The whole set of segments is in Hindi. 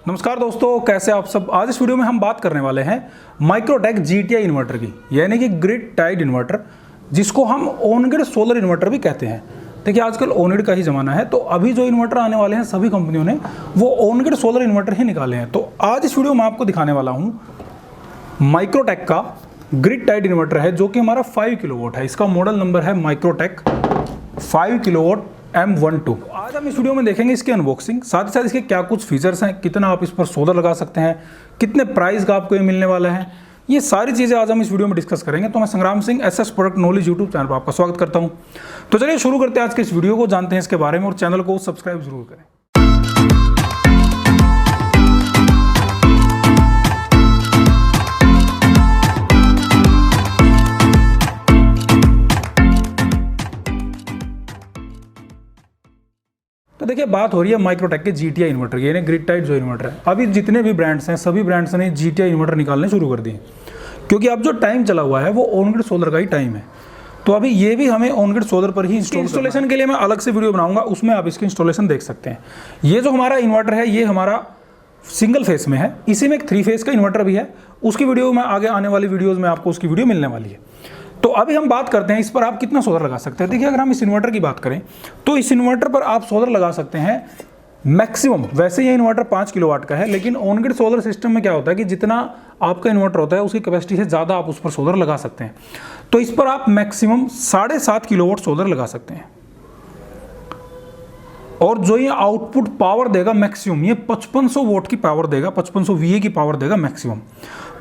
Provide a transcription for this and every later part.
नमस्कार दोस्तों, कैसे आप सब। आज इस वीडियो में हम बात करने वाले हैं माइक्रोटेक GTI इन्वर्टर की, यानी कि ग्रिड टाइड इन्वर्टर, जिसको हम ऑन ग्रिड सोलर इन्वर्टर भी कहते हैं। देखिए आजकल ऑन ग्रिड का ही ज़माना है, तो अभी जो इन्वर्टर आने वाले हैं सभी कंपनियों ने वो ऑन ग्रिड सोलर इन्वर्टर ही निकाले हैं। तो आज इस वीडियो में आपको दिखाने वाला हूँ माइक्रोटेक का ग्रिड टाइड इन्वर्टर है, जो कि हमारा 5 किलोवाट है। इसका मॉडल नंबर है माइक्रोटेक 5 किलोवाट M12। आज हम इस वीडियो में देखेंगे इसकी अनबॉक्सिंग, साथ ही साथ इसके क्या कुछ फीचर्स हैं, कितना आप इस पर सोलर लगा सकते हैं, कितने प्राइस का आपको ये मिलने वाला है, ये सारी चीज़ें आज हम इस वीडियो में डिस्कस करेंगे। तो मैं संग्राम Singh SS product knowledge YouTube channel पर आपका स्वागत करता हूँ। तो चलिए शुरू करते हैं आज के इस वीडियो को, जानते हैं इसके बारे में और चैनल को सब्सक्राइब जरूर करें। तो देखिए बात हो रही है माइक्रोटेक के GTI इन्वर्टर की, यानी ग्रिड टाइड जो इन्वर्टर है। अभी जितने भी ब्रांड्स हैं सभी ब्रांड्स ने GTI इन्वर्टर निकालने शुरू कर दिए, क्योंकि अब जो टाइम चला हुआ है वो ऑन ग्रिड सोलर का ही टाइम है। तो अभी ये भी हमें ऑन ग्रिड सोलर पर ही इंस्टॉलेशन के लिए मैं अलग से वीडियो बनाऊंगा, उसमें आप इसकी इंस्टॉलेशन देख सकते हैं। ये जो हमारा इन्वर्टर है ये हमारा सिंगल फेस में है, इसी में एक 3 फेस का इन्वर्टर भी है। उसकी वीडियो में आगे आने वाली वीडियोज़ में आपको उसकी वीडियो मिलने वाली है। तो अभी हम बात करते हैं इस पर आप कितना सोलर लगा सकते हैं। देखिए अगर हम इस इन्वर्टर की बात करें तो इस इन्वर्टर पर आप सोलर लगा सकते हैं मैक्सिमम। वैसे ये इन्वर्टर 5 किलोवाट का है, लेकिन ऑन ग्रिड सोलर सिस्टम में क्या होता है कि जितना आपका इन्वर्टर होता है उसकी कैपेसिटी से ज़्यादा आप उस पर सोलर लगा सकते हैं। तो इस पर आप मैक्सिमम 7.5 किलोवाट सोलर लगा सकते हैं, और जो ये आउटपुट पावर देगा मैक्सिमम, ये 5500 वोट की पावर देगा, 5500 VA की पावर देगा मैक्सिमम।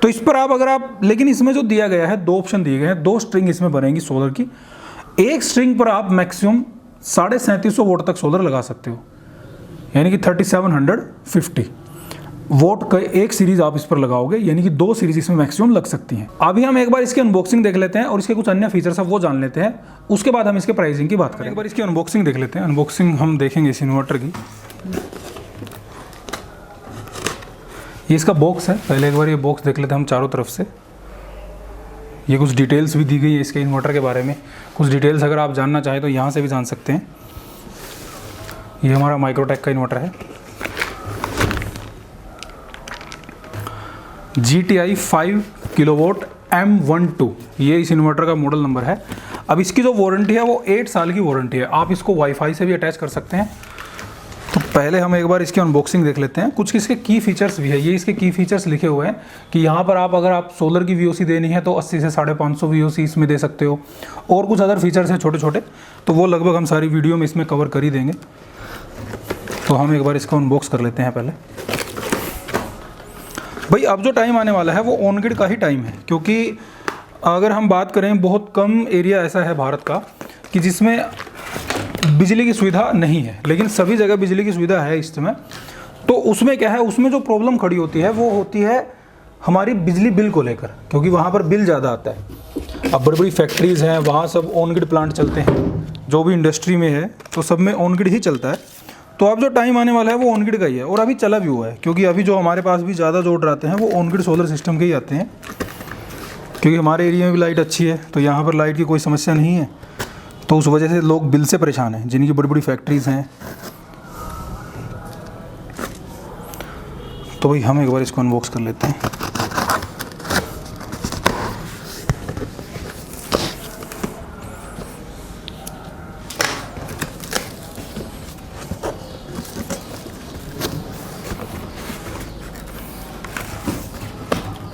तो इस पर आप अगर आप, लेकिन इसमें जो दिया गया है 2 ऑप्शन दिए गए हैं, 2 स्ट्रिंग इसमें बनेंगी सोलर की। एक स्ट्रिंग पर आप मैक्सिमम 3750 वोट तक सोलर लगा सकते हो, यानी कि 3750 वोट का एक सीरीज आप इस पर लगाओगे, यानी कि 2 सीरीज इसमें मैक्सिमम लग सकती हैं। अभी हम एक बार इसकी अनबॉक्सिंग देख लेते हैं और इसके कुछ अन्य फीचर्स हैं वो जान लेते हैं, उसके बाद हम इसके प्राइसिंग की बात करें। एक बार इसकी अनबॉक्सिंग देख लेते हैं। अनबॉक्सिंग हम देखेंगे इस इन्वर्टर की। ये इसका बॉक्स है, पहले एक बार ये बॉक्स देख लेते हैं हम चारों तरफ से। ये कुछ डिटेल्स भी दी गई है इसके इन्वर्टर के बारे में। कुछ डिटेल्स अगर आप जानना चाहें तो यहाँ से भी जान सकते हैं। ये हमारा माइक्रोटेक का इन्वर्टर है, GTI 5 किलोवाट M12। ये इस इन्वर्टर का मॉडल नंबर है। अब इसकी जो वारंटी है वो 8 साल की वारंटी है। आप इसको वाईफाई से भी अटैच कर सकते हैं। तो पहले हम एक बार इसकी अनबॉक्सिंग देख लेते हैं। कुछ इसके की फीचर्स भी है, ये इसके की फीचर्स लिखे हुए हैं कि यहाँ पर आप अगर आप सोलर की VOC देनी है तो 80 से 550 VOC इसमें दे सकते हो, और कुछ अदर फीचर्स हैं छोटे छोटे, तो वो लगभग हम सारी वीडियो में इसमें कवर कर ही देंगे। तो हम एक बार इसको अनबॉक्स कर लेते हैं पहले। भाई अब जो टाइम आने वाला है वो ऑन ग्रिड का ही टाइम है, क्योंकि अगर हम बात करें बहुत कम एरिया ऐसा है भारत का कि जिसमें बिजली की सुविधा नहीं है, लेकिन सभी जगह बिजली की सुविधा है इस समय। तो उसमें क्या है, उसमें जो प्रॉब्लम खड़ी होती है वो होती है हमारी बिजली बिल को लेकर, क्योंकि वहाँ पर बिल ज़्यादा आता है। अब बड़ी बड़ी फैक्ट्रीज़ हैं, वहाँ सब ऑन ग्रिड प्लांट चलते हैं, जो भी इंडस्ट्री में है तो सब में ऑन ग्रिड ही चलता है। तो अब जो टाइम आने वाला है वो ऑन ग्रिड का ही है, और अभी चला भी हुआ है, क्योंकि अभी जो हमारे पास भी ज़्यादा जो ऑर्डर आते हैं वो ऑन ग्रिड सोलर सिस्टम के ही आते हैं, क्योंकि हमारे एरिया में भी लाइट अच्छी है, तो यहाँ पर लाइट की कोई समस्या नहीं है। तो उस वजह से लोग बिल से परेशान हैं, जिनकी बड़ी बड़ी फैक्ट्रीज़ हैं। तो भाई हम एक बार इसको अनबॉक्स कर लेते हैं।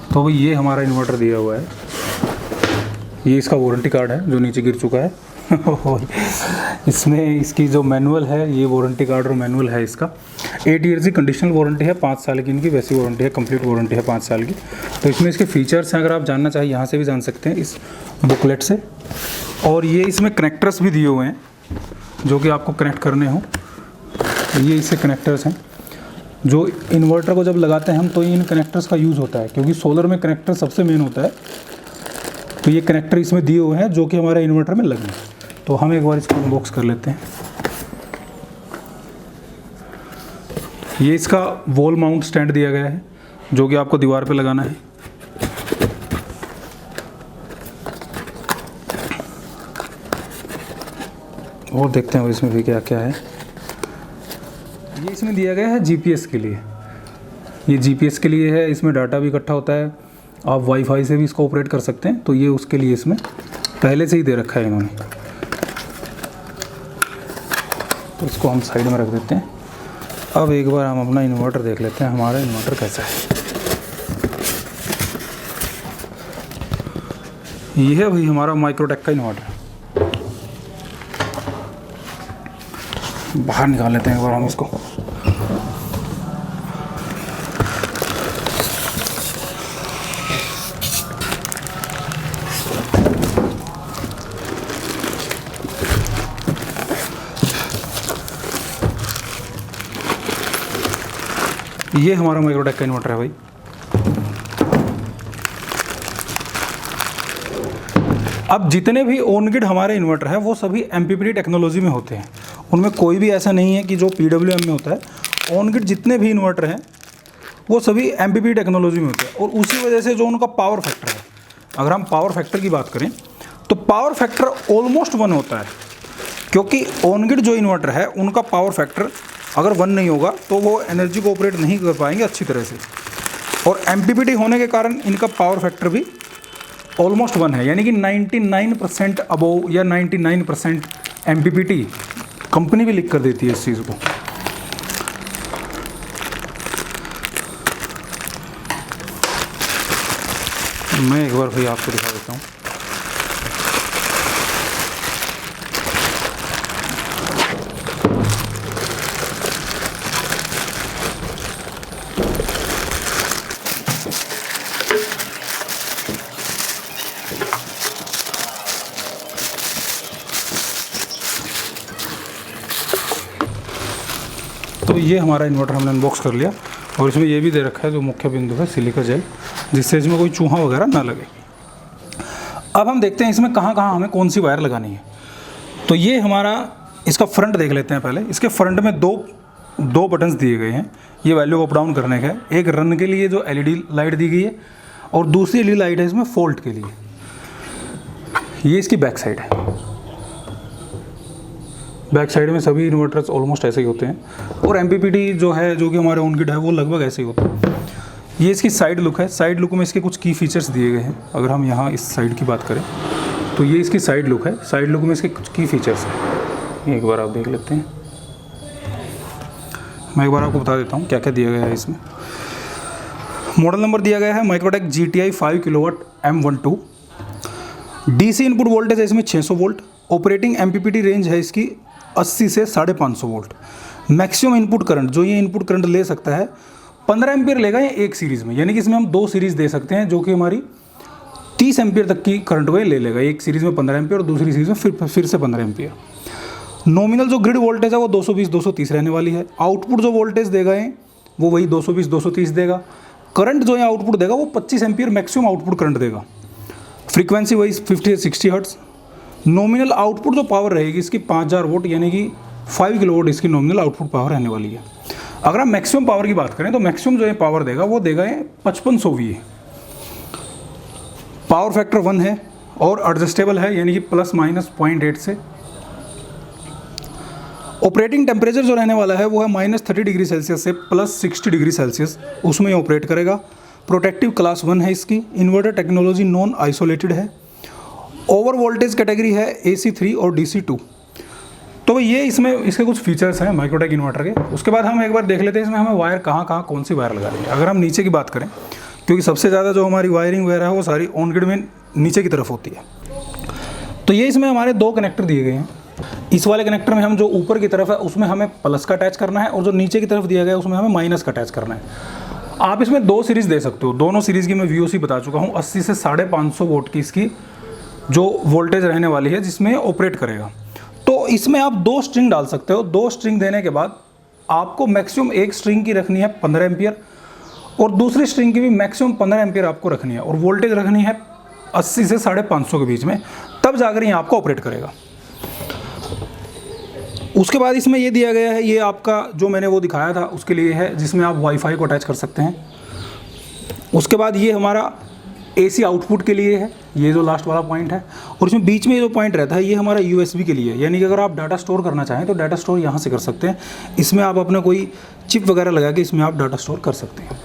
तो भाई ये हमारा इन्वर्टर दिया हुआ है, ये इसका वारंटी कार्ड है जो नीचे गिर चुका है। इसमें इसकी जो मैनुअल है, ये वारंटी कार्ड और मैनुअल है इसका। 8 ईयर्स की कंडीशनल वारंटी है, 5 साल की इनकी वैसी वारंटी है, कंप्लीट वारंटी है 5 साल की। तो इसमें इसके फीचर्स हैं, अगर आप जानना चाहिए यहाँ से भी जान सकते हैं इस बुकलेट से। और ये इसमें कनेक्टर्स भी दिए हुए हैं जो कि आपको कनेक्ट करने हो। ये इससे कनेक्टर्स हैं जो इन्वर्टर को जब लगाते हैं हम तो इन कनेक्टर्स का यूज़ होता है, क्योंकि सोलर में कनेक्टर सबसे मेन होता है। तो ये कनेक्टर इसमें दिए हुए हैं जो कि हमारे इन्वर्टर में लगने। तो हम एक बार इसको अनबॉक्स कर लेते हैं। ये इसका वॉल माउंट स्टैंड दिया गया है जो कि आपको दीवार पे लगाना है। और देखते हैं इसमें भी क्या क्या है। ये इसमें दिया गया है GPS के लिए, ये जीपीएस के लिए है, इसमें डाटा भी इकट्ठा होता है, आप वाईफाई से भी इसको ऑपरेट कर सकते हैं। तो ये उसके लिए इसमें पहले से ही दे रखा है इन्होंने। तो इसको हम साइड में रख देते हैं। अब एक बार हम अपना इन्वर्टर देख लेते हैं, हमारा इन्वर्टर कैसा है। ये है भाई हमारा माइक्रोटेक का इन्वर्टर। बाहर निकाल लेते हैं एक बार हम इसको। ये हमारा माइक्रोटेक का इन्वर्टर है भाई। अब जितने भी OnGrid हमारे इन्वर्टर है वो सभी MPPT टेक्नोलॉजी में होते हैं, उनमें कोई भी ऐसा नहीं है कि जो PWM में होता है। OnGrid जितने भी इन्वर्टर हैं वो सभी MPPT टेक्नोलॉजी में होते हैं, और उसी वजह से जो उनका पावर फैक्टर है, अगर हम पावर फैक्टर की बात करें तो पावर फैक्टर ऑलमोस्ट 1 होता है, क्योंकि OnGrid जो इन्वर्टर है उनका पावर फैक्टर अगर 1 नहीं होगा तो वो एनर्जी को ऑपरेट नहीं कर पाएंगे अच्छी तरह से, और MPPT होने के कारण इनका पावर फैक्टर भी ऑलमोस्ट 1 है, यानी कि 99% अबोव या 99% MPPT कंपनी भी लिख कर देती है इस चीज़ को। मैं एक बार भाई आपको दिखा देता हूँ। तो ये हमारा इन्वर्टर हमने अनबॉक्स कर लिया, और इसमें ये भी दे रखा है जो मुख्य बिंदु है सिलिका जेल, जिससे इसमें कोई चूहा वगैरह ना लगे। अब हम देखते हैं इसमें कहाँ कहाँ हमें कौन सी वायर लगानी है। तो ये हमारा इसका फ्रंट देख लेते हैं पहले। इसके फ्रंट में दो बटन्स दिए गए हैं, ये वैल्यू अप डाउन करने का है। एक रन के लिए जो LED लाइट दी गई है, और दूसरी LED लाइट है इसमें फॉल्ट के लिए। ये इसकी बैक साइड है। बैक साइड में सभी इन्वर्टर्स ऑलमोस्ट ऐसे ही होते हैं, और MPPT जो है, जो कि हमारे OnGrid है, वो लगभग ऐसे ही होता है। ये इसकी साइड लुक है। साइड लुक में इसके कुछ की फीचर्स दिए गए हैं। अगर हम यहाँ इस साइड की बात करें तो ये इसकी साइड लुक है। साइड लुक में इसके कुछ की फीचर्स हैं, एक बार आप देख लेते हैं। मैं एक बार आपको बता देता हूँ क्या क्या दिया गया है इसमें। मॉडल नंबर दिया गया है Microtek GTI 5 kilowatt M12। DC input voltage है इसमें 600 वोल्ट। ऑपरेटिंग MPPT रेंज है इसकी 80 से 550 वोल्ट। मैक्सिमम इनपुट करंट जो ये इनपुट करंट ले सकता है 15 एम्पियर लेगा ये एक सीरीज़ में, यानी कि इसमें हम 2 सीरीज़ दे सकते हैं, जो कि हमारी 30 एम्पियर तक की करंट को ले लेगा। एक सीरीज़ में 15 एम्पियर और दूसरी सीरीज़ में फिर से 15 एम्पियर। नॉमिनल जो ग्रिड वोल्टेज है वो 220-230 रहने वाली है। आउटपुट जो वोल्टेज देगा ये वो वही 220-230 देगा। करंट जो है आउटपुट देगा वो 25 एम्पियर मैक्सिमम आउटपुट करंट देगा। फ्रीक्वेंसी वही 50 से 60 हर्ट्ज़। नॉमिनल आउटपुट जो पावर रहेगी इसकी 5000 वोट, यानी कि 5 किलोवाट इसकी नॉमिनल आउटपुट पावर रहने वाली है। अगर हम मैक्सिमम पावर की बात करें तो मैक्सिमम जो है पावर देगा वो देगा 5500 VA। पावर फैक्टर 1 है और एडजस्टेबल है, यानी कि ±0.8 से। ऑपरेटिंग टेम्परेचर जो रहने वाला है वो है -30 डिग्री सेल्सियस से +60 डिग्री सेल्सियस, उसमें ऑपरेट करेगा। प्रोटेक्टिव क्लास 1 है इसकी। इन्वर्टर टेक्नोलॉजी नॉन आइसोलेटेड है। ओवर वोल्टेज कैटेगरी है AC3 और DC2। तो ये इसमें इसके कुछ फीचर्स हैं माइक्रोटेक इन्वर्टर के। उसके बाद हम एक बार देख लेते हैं इसमें हमें वायर कहाँ कौन सी वायर लगा रही है। अगर हम नीचे की बात करें, क्योंकि सबसे ज़्यादा जो हमारी वायरिंग वगैरह है वो सारी OnGrid में नीचे की तरफ होती है, तो ये इसमें हमारे 2 कनेक्टर दिए गए हैं। इस वाले कनेक्टर में हम जो ऊपर की तरफ है उसमें हमें प्लस का अटैच करना है, और जो नीचे की तरफ दिया गया है उसमें हमें माइनस का अटैच करना है। आप इसमें 2 सीरीज़ दे सकते हो। दोनों सीरीज़ की मैं VOC बता चुका हूँ। 80 से 550 वोट की इसकी जो वोल्टेज रहने वाली है जिसमें ऑपरेट करेगा। तो इसमें आप 2 स्ट्रिंग डाल सकते हो। 2 स्ट्रिंग देने के बाद आपको मैक्सिमम एक स्ट्रिंग की रखनी है 15 एम्पियर, और दूसरी स्ट्रिंग की भी मैक्सिमम 15 एम्पियर आपको रखनी है, और वोल्टेज रखनी है 80 से 550 के बीच में, तब जाकर ये आपको ऑपरेट करेगा। उसके बाद इसमें ये दिया गया है, ये आपका जो मैंने वो दिखाया था उसके लिए है, जिसमें आप वाईफाई को अटैच कर सकते हैं। उसके बाद ये हमारा AC आउटपुट के लिए है, ये जो लास्ट वाला पॉइंट है। और इसमें बीच में जो पॉइंट रहता है ये हमारा USB के लिए है, यानी कि अगर आप डाटा स्टोर करना चाहें तो डाटा स्टोर यहाँ से कर सकते हैं। इसमें आप अपना कोई चिप वगैरह लगा के इसमें आप डाटा स्टोर कर सकते हैं।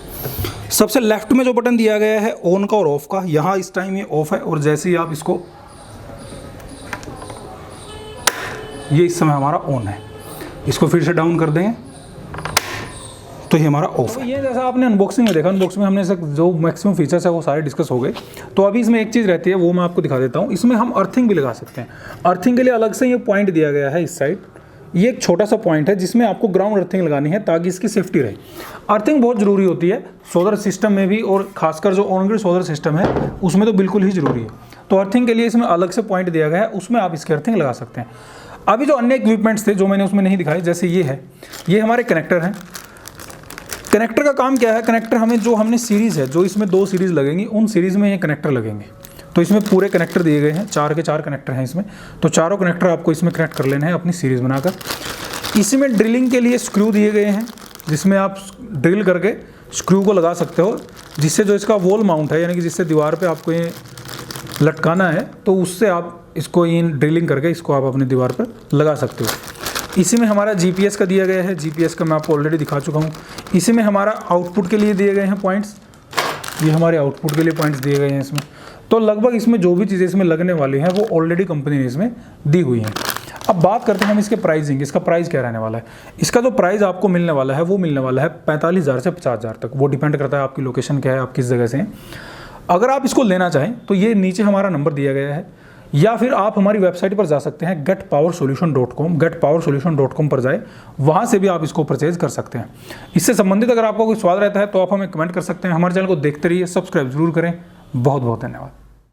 सबसे लेफ्ट में जो बटन दिया गया है ऑन का और ऑफ का, यहाँ इस टाइम ये ऑफ है और जैसे ही आप इसको, ये इस समय हमारा ऑन है, इसको फिर से डाउन कर देंगे तो ये हमारा ऑफ है। ये जैसा आपने अनबॉक्सिंग में देखा, अनबॉक्सिंग में हमने जो मैक्सिमम फीचर्स है वो सारे डिस्कस हो गए। तो अभी इसमें एक चीज़ रहती है वो मैं आपको दिखा देता हूँ। इसमें हम अर्थिंग भी लगा सकते हैं। अर्थिंग के लिए अलग से ये पॉइंट दिया गया है इस साइड, ये एक छोटा सा पॉइंट है जिसमें आपको ग्राउंड अर्थिंग लगानी है ताकि इसकी सेफ्टी रहे। अर्थिंग बहुत ज़रूरी होती है सोलर सिस्टम में भी, और खासकर जो ऑन ग्रिड सोलर सिस्टम है उसमें तो बिल्कुल ही ज़रूरी है। तो अर्थिंग के लिए इसमें अलग से पॉइंट दिया गया है, उसमें आप इसकी अर्थिंग लगा सकते हैं। अभी जो अन्य इक्विपमेंट्स थे जो मैंने उसमें नहीं दिखाए, जैसे ये है, ये हमारे कनेक्टर हैं। कनेक्टर का काम क्या है, कनेक्टर हमें जो हमने सीरीज़ है, जो इसमें 2 सीरीज़ लगेंगी, उन सीरीज़ में ये कनेक्टर लगेंगे। तो इसमें पूरे कनेक्टर दिए गए हैं, 4 के 4 कनेक्टर हैं इसमें। तो चारों कनेक्टर आपको इसमें कनेक्ट कर लेने हैं अपनी सीरीज़ बनाकर। इसी में ड्रिलिंग के लिए स्क्रू दिए गए हैं जिसमें आप ड्रिल करके स्क्रू को लगा सकते हो, जिससे जो इसका वॉल माउंट है, यानी कि जिससे दीवार पे आपको ये लटकाना है, तो उससे आप इसको इन ड्रिलिंग करके इसको आप अपनी दीवार पर लगा सकते हो। इसी में हमारा जीपीएस का दिया गया है, जीपीएस का मैं आपको ऑलरेडी दिखा चुका हूँ। इसी में हमारा आउटपुट के लिए दिए गए हैं पॉइंट्स, ये हमारे आउटपुट के लिए पॉइंट्स दिए गए हैं इसमें। तो लगभग इसमें जो भी चीज़ें इसमें लगने वाली हैं वो ऑलरेडी कंपनी ने इसमें दी हुई हैं। अब बात करते हैं हम इसके प्राइसिंग, इसका प्राइस क्या रहने वाला है। इसका जो प्राइस आपको मिलने वाला है वो मिलने वाला है 45,000 से 50,000 तक। वो डिपेंड करता है आपकी लोकेशन क्या है, आप किस जगह से हैं। अगर आप इसको लेना चाहें तो ये नीचे हमारा नंबर दिया गया है, या फिर आप हमारी वेबसाइट पर जा सकते हैं getpowersolution.com, getpowersolution.com पर जाए, वहाँ से भी आप इसको परचेज कर सकते हैं। इससे संबंधित अगर आपको कोई सवाल रहता है तो आप हमें कमेंट कर सकते हैं। हमारे चैनल को देखते रहिए, सब्सक्राइब जरूर करें। बहुत बहुत धन्यवाद।